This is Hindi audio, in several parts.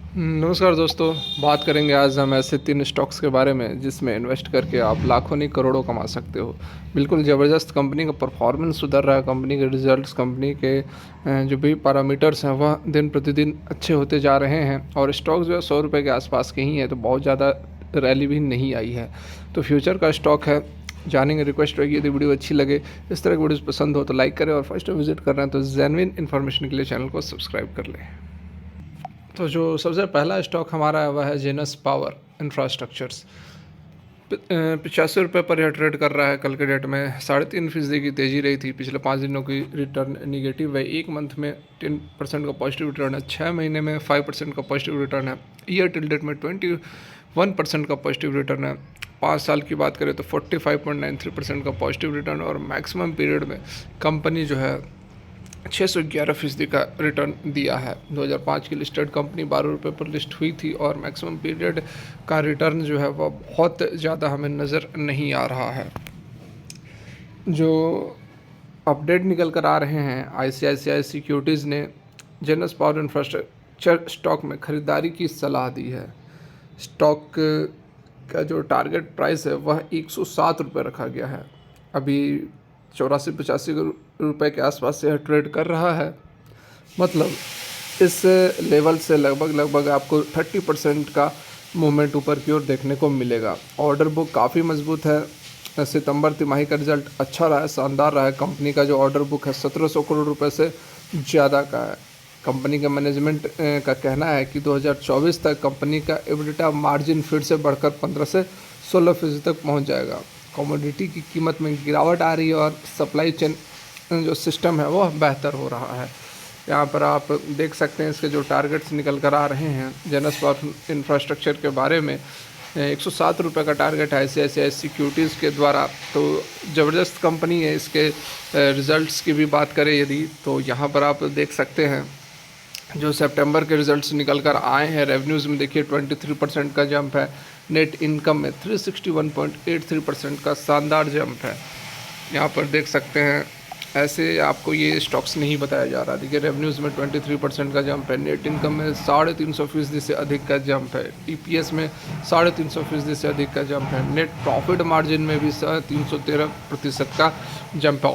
नमस्कार दोस्तों। बात करेंगे आज हम ऐसे 3 स्टॉक्स के बारे में जिसमें इन्वेस्ट करके आप लाखों नहीं करोड़ों कमा सकते हो। बिल्कुल ज़बरदस्त कंपनी का परफॉर्मेंस सुधर रहा है, कंपनी के रिजल्ट्स, कंपनी के जो भी पैरामीटर्स हैं वह दिन प्रतिदिन अच्छे होते जा रहे हैं और स्टॉक्स जो है 100 रुपये के आसपास के ही हैं, तो बहुत ज़्यादा रैली भी नहीं आई है। तो फ्यूचर का स्टॉक है। जानेंगे, रिक्वेस्ट रहेगी यदि वीडियो अच्छी लगे, इस तरह की वीडियोस पसंद हो तो लाइक करें और फर्स्ट टाइम विजिट कर रहे हैं तो जेन्युइन इन्फॉर्मेशन के लिए चैनल को सब्सक्राइब कर लें। तो जो सबसे पहला स्टॉक हमारा है वह है जेनस पावर इंफ्रास्ट्रक्चर्स। 85 रुपये पर यह ट्रेड कर रहा है। कल के डेट में 3.5% की तेज़ी रही थी। पिछले 5 दिनों की रिटर्न निगेटिव है। एक मंथ में 10% का पॉजिटिव रिटर्न है, 6 महीने में 5% का पॉजिटिव रिटर्न है, ईयर टिल डेट में 21% का पॉजिटिव रिटर्न है। 5 साल की बात करें तो 45.93% का पॉजिटिव रिटर्न और मैक्सिमम पीरियड में कंपनी जो है 611% का रिटर्न दिया है। 2005 की लिस्टेड कंपनी 12 रुपये पर लिस्ट हुई थी और मैक्सिमम पीरियड का रिटर्न जो है वह बहुत ज़्यादा हमें नज़र नहीं आ रहा है। जो अपडेट निकल कर आ रहे हैं, ICICI सिक्योरिटीज़ ने जेनस पावर इंफ्रास्ट्रक्चर स्टॉक में ख़रीदारी की सलाह दी है। स्टॉक का जो टारगेट प्राइस है वह 107 रुपये रखा गया है। अभी 84-85 रुपये के आसपास से ट्रेड कर रहा है। मतलब इस लेवल से लगभग आपको 30% का मूवमेंट ऊपर की ओर देखने को मिलेगा। ऑर्डर बुक काफ़ी मजबूत है। सितंबर तिमाही का रिजल्ट अच्छा रहा है, शानदार रहा है। कंपनी का जो ऑर्डर बुक है 1700 करोड़ रुपए से ज़्यादा का है। कंपनी का मैनेजमेंट का कहना है कि 2024 तक कंपनी का एबिटा मार्जिन फिर से बढ़कर 15 से 16% तक पहुंच जाएगा। कमोडिटी की कीमत में गिरावट आ रही है और सप्लाई चेन जो सिस्टम है वह बेहतर हो रहा है। यहाँ पर आप देख सकते हैं इसके जो टारगेट्स निकल कर आ रहे हैं जेनस पावर इंफ्रास्ट्रक्चर के बारे में। 107 रुपये का टारगेट है ICICI सिक्योरिटीज़ के द्वारा। तो ज़बरदस्त कंपनी है। इसके रिज़ल्ट्स की भी बात करें यदि, तो यहाँ पर आप देख सकते हैं जो सितंबर के रिजल्ट्स निकल कर आए हैं। रेवेन्यूज़ में देखिए 23% का जंप है। नेट इनकम में 361.83% का शानदार जंप है। यहाँ पर देख सकते हैं, ऐसे आपको ये स्टॉक्स नहीं बताया जा रहा। देखिए रेवेन्यूज़ में 23% का जंप है, नेट इनकम में 350% से अधिक का जंप है, EPS में 350% से अधिक का जंप है, नेट प्रॉफिट मार्जिन में भी 313% का जंप है,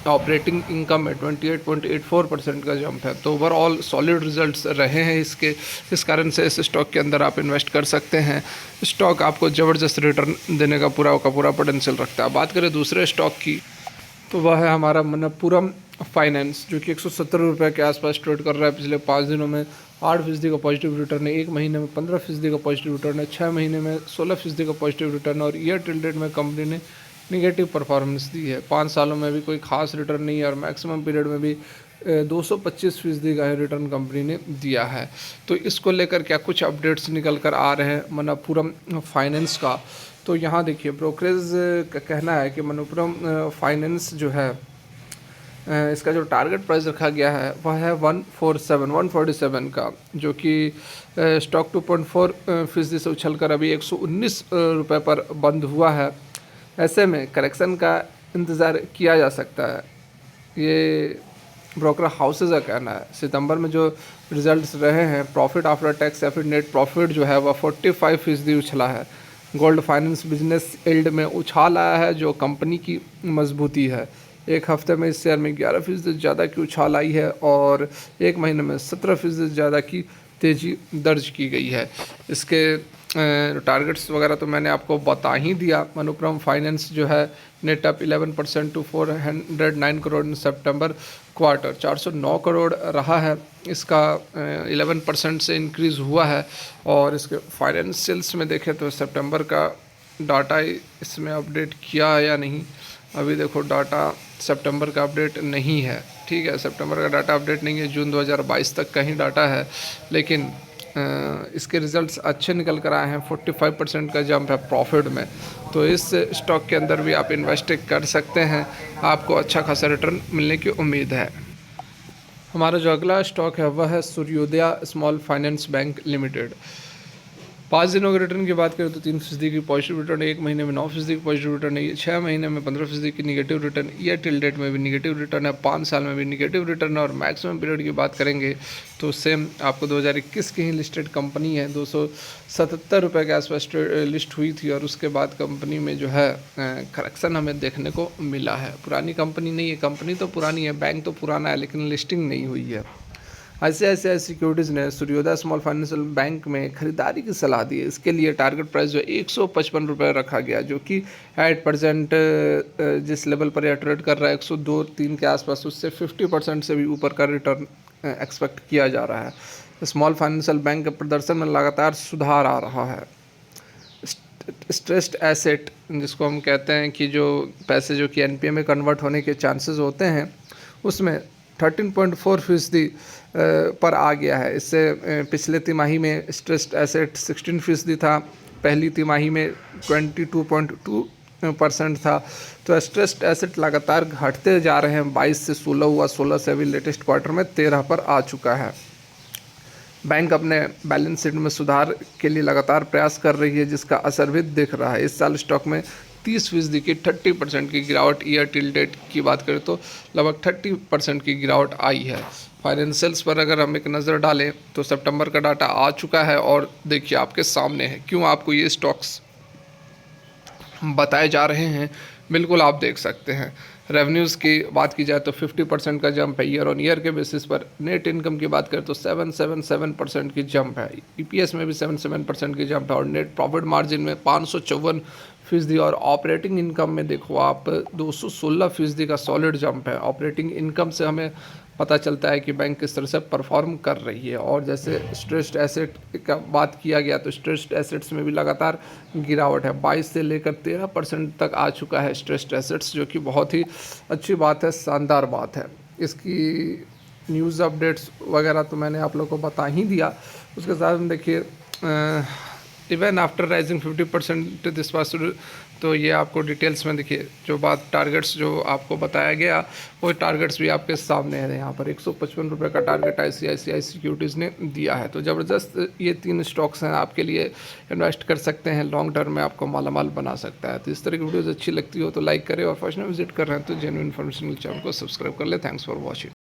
ऑपरेटिंग इनकम में 28.84% का जंप है। तो ओवरऑल सॉलिड रिजल्ट्स रहे हैं इसके। इस कारण से इस स्टॉक के अंदर आप इन्वेस्ट कर सकते हैं। स्टॉक आपको ज़बरदस्त रिटर्न देने का पूरा पोटेंशियल रखता है। बात करें दूसरे स्टॉक की, तो वह है हमारा मनप्पुरम फाइनेंस, जो कि 170 रुपये के आसपास ट्रेड कर रहा है। पिछले 5 दिनों में 8% का पॉजिटिव रिटर्न है, एक महीने में 15% का पॉजिटिव रिटर्न है, 6 महीने में 16% का पॉजिटिव रिटर्न और ईयर टिल डेट में कंपनी ने निगेटिव परफॉर्मेंस दी है। 5 सालों में भी कोई खास रिटर्न नहीं है और मैक्सिमम पीरियड में भी 225% का रिटर्न कंपनी ने दिया है। तो इसको लेकर क्या कुछ अपडेट्स निकल कर आ रहे हैं मनप्पुरम फाइनेंस का। तो यहाँ देखिए ब्रोकरेज का कहना है कि मनप्पुरम फाइनेंस जो है इसका जो टारगेट प्राइस रखा गया है वह है 147 का, जो कि स्टॉक 2.4% से उछलकर अभी 119 रुपये पर बंद हुआ है। ऐसे में करेक्शन का इंतज़ार किया जा सकता है, ये ब्रोकर हाउसेज का कहना है। सितंबर में जो रिजल्ट्स रहे हैं, प्रॉफिट आफ्टर टैक्स या फिर नेट प्रॉफिट जो है वह 45% उछला है। गोल्ड फाइनेंस बिजनेस यील्ड में उछाल आया है, जो कंपनी की मजबूती है। एक हफ्ते में इस शेयर में 11% ज़्यादा की उछाल आई है और एक महीने में 17% ज़्यादा की तेज़ी दर्ज की गई है। इसके टारगेट्स वगैरह तो मैंने आपको बता ही दिया। मनप्पुरम फाइनेंस जो है net up 11% to 409 crore in September quarter, 409 crore रहा है। इसका 11% से इंक्रीज़ हुआ है। और इसके फाइनेंशियल्स में देखें तो सितंबर का डाटा इसमें अपडेट किया है या नहीं, अभी देखो डाटा सितंबर का अपडेट नहीं है। ठीक है, सितंबर का डाटा अपडेट नहीं है, जून 2022 तक का ही डाटा है। लेकिन इसके रिजल्ट्स अच्छे निकल कर आए हैं। 45% का जंप है प्रॉफिट में। तो इस स्टॉक के अंदर भी आप इन्वेस्ट कर सकते हैं, आपको अच्छा खासा रिटर्न मिलने की उम्मीद है। हमारा जो अगला स्टॉक है वह है सूर्योदय स्मॉल फाइनेंस बैंक लिमिटेड। 5 दिनों के रिटर्न की बात करें तो 3% की पॉजिटिव रिटर्न है, 1 महीने में 9% की पॉजिटिव रिटर्न है, 6 महीने में 15% की negative return, year till date में भी निगेटिव रिटर्न है, 5 साल में भी निगेटिव रिटर्न है। और मैक्सिमम पीरियड की बात करेंगे तो सेम आपको 2021 की ही लिस्टेड कंपनी है, 277 रुपये के आसपास लिस्ट हुई थी और उसके बाद कंपनी में जो है करेक्शन हमें देखने को मिला है। पुरानी कंपनी नहीं है, कंपनी तो पुरानी है, बैंक तो पुराना है, लेकिन लिस्टिंग नहीं हुई है। ICICI सिक्योरिटीज़ ने सूर्योदय स्मॉल फाइनेंशियल बैंक में खरीदारी की सलाह दी है। इसके लिए टारगेट प्राइस जो 155 रुपये रखा गया, जो कि एट परसेंट जिस लेवल पर यह ट्रेड कर रहा है 102-3 के आसपास, उससे 50% से भी ऊपर का रिटर्न एक्सपेक्ट किया जा रहा है। स्मॉल फाइनेंशियल बैंक के प्रदर्शन में लगातार सुधार आ रहा है। स्ट्रेस्ड एसेट जिसको हम कहते हैं कि जो पैसे जो कि NPA में कन्वर्ट होने के चांसेस होते हैं, उसमें 13.4% पर आ गया है। इससे पिछले तिमाही में स्ट्रेस्ड एसेट 16% था, पहली तिमाही में 22.2% था। तो स्ट्रेस्ड एसेट लगातार घटते जा रहे हैं। 22 से 16 हुआ, 16 से अभी लेटेस्ट क्वार्टर में 13 पर आ चुका है। बैंक अपने बैलेंस शीट में सुधार के लिए लगातार प्रयास कर रही है, जिसका असर भी दिख रहा है। इस साल स्टॉक में 30% की 30% की गिरावट, ईयर टिल डेट की बात करें तो लगभग 30% की गिरावट आई है। फाइनेंशियल्स पर अगर हम एक नज़र डालें तो सितंबर का डाटा आ चुका है और देखिए आपके सामने है। क्यों आपको ये स्टॉक्स बताए जा रहे हैं, बिल्कुल आप देख सकते हैं। रेवेन्यूज़ की बात की जाए तो 50% का जंप है ईयर ऑन ईयर के बेसिस पर। नेट इनकम की बात करें तो 777% की जंप है। EPS में भी 77% की जंप है और नेट प्रॉफिट मार्जिन में 554% और ऑपरेटिंग इनकम में देखो आप 216% का सॉलिड जंप है। ऑपरेटिंग इनकम से हमें पता चलता है कि बैंक किस तरह से परफॉर्म कर रही है। और जैसे स्ट्रेस्ड एसेट का बात किया गया तो स्ट्रेस्ड एसेट्स में भी लगातार गिरावट है, 22 से लेकर 13% तक आ चुका है स्ट्रेस्ड एसेट्स, जो कि बहुत ही अच्छी बात है, शानदार बात है। इसकी न्यूज़ अपडेट्स वगैरह तो मैंने आप लोगों को बता ही दिया। उसके साथ में देखिए even after rising 50% this was, तो ये आपको डिटेल्स में देखिए जो बात टारगेट्स जो आपको बताया गया वो टारगेट्स भी आपके सामने है। यहाँ पर 155 रुपये का टारगेट ICICI सिक्योरिटीज़ ने दिया है। तो ज़बरदस्त ये 3 स्टॉक्स हैं, आपके लिए इन्वेस्ट कर सकते हैं, लॉन्ग टर्म में आपको मालामाल बना सकता है। तो इस तरह की वीडियोज़ अच्छी लगती हो तो लाइक करें और फर्स्ट टाइम विजिट कर रहे हैं तो जेन्युइन इन्फॉर्मेशन चैनल को सब्सक्राइब कर ले। Thanks for watching.